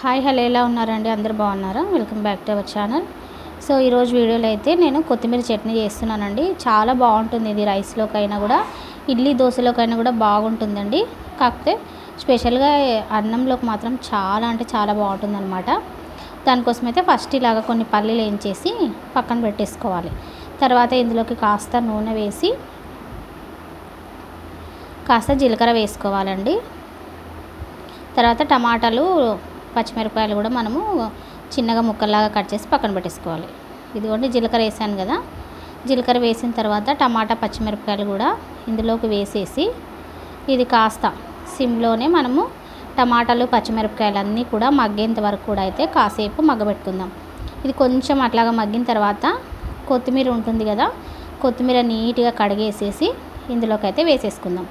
Hi hello ఎలా ఉన్నారండి? అందరూ బాగున్నారా? Welcome back to our channel. So ఈరోజు వీడియోలో అయితే నేను కొత్తిమీర చట్నీ చేస్తున్నానండి. చాలా బాగుంటుంది. ఇది రైస్లోకైనా కూడా, ఇడ్లీ దోశలోకైనా కూడా బాగుంటుందండి. కాకపోతే స్పెషల్గా అన్నంలోకి మాత్రం చాలా అంటే చాలా బాగుంటుందన్నమాట. దానికోసం అయితే ఫస్ట్ ఇలాగ కొన్ని పల్లీలు వేయించేసి పక్కన పెట్టేసుకోవాలి. తర్వాత ఇందులోకి కాస్త నూనె వేసి కాస్త జీలకర్ర వేసుకోవాలండి. తర్వాత టమాటాలు పచ్చిమిరపకాయలు కూడా మనము చిన్నగా ముక్కల్లాగా కట్ చేసి పక్కన పెట్టేసుకోవాలి. ఇదిగోండి జీలకర్ర వేసాను కదా, జీలకర్ర వేసిన తర్వాత టమాటా పచ్చిమిరపకాయలు కూడా ఇందులోకి వేసేసి ఇది కాస్త సిమ్లోనే మనము టమాటాలు పచ్చిమిరపకాయలు అన్నీ కూడా మగ్గేంత వరకు కూడా అయితే కాసేపు మగ్గబెట్టుకుందాం. ఇది కొంచెం అట్లాగా మగ్గిన తర్వాత కొత్తిమీర ఉంటుంది కదా, కొత్తిమీర నీట్గా కడిగేసేసి ఇందులోకి అయితే వేసేసుకుందాం.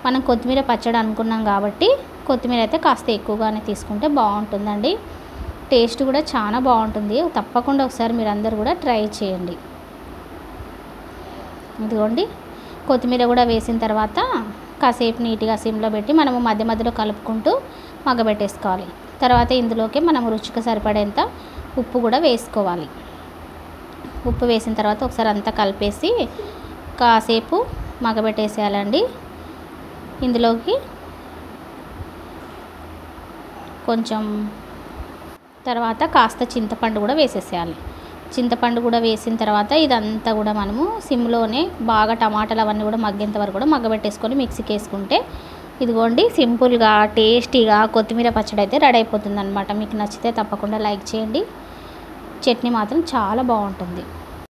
మనం కొత్తిమీర పచ్చడి అనుకున్నాం కాబట్టి కొత్తిమీర అయితే కాస్త ఎక్కువగానే తీసుకుంటే బాగుంటుందండి. టేస్ట్ కూడా చాలా బాగుంటుంది. తప్పకుండా ఒకసారి మీరు అందరూ కూడా ట్రై చేయండి. ఇదిగోండి కొత్తిమీర కూడా వేసిన తర్వాత కాసేపు నీట్గా సిమ్లో పెట్టి మనము మధ్య మధ్యలో కలుపుకుంటూ మగ్గబెట్టేసుకోవాలి. తర్వాత ఇందులోకి మనం రుచికి సరిపడేంత ఉప్పు కూడా వేసుకోవాలి. ఉప్పు వేసిన తర్వాత ఒకసారి అంతా కలిపేసి కాసేపు మగ్గబెట్టేసేయాలండి. ఇందులోకి కొంచెం తర్వాత కాస్త చింతపండు కూడా వేసేసేయాలి. చింతపండు కూడా వేసిన తర్వాత ఇదంతా కూడా మనము సిమ్లోనే బాగా టమాటాలు అవన్నీ కూడా మగ్గేంత వరకు కూడా మగ్గబెట్టేసుకొని మిక్సీకి వేసుకుంటే ఇదిగోండి సింపుల్గా టేస్టీగా కొత్తిమీర పచ్చడి అయితే రెడీ అయిపోతుంది అనమాట. మీకు నచ్చితే తప్పకుండా లైక్ చేయండి. చట్నీ మాత్రం చాలా బాగుంటుంది.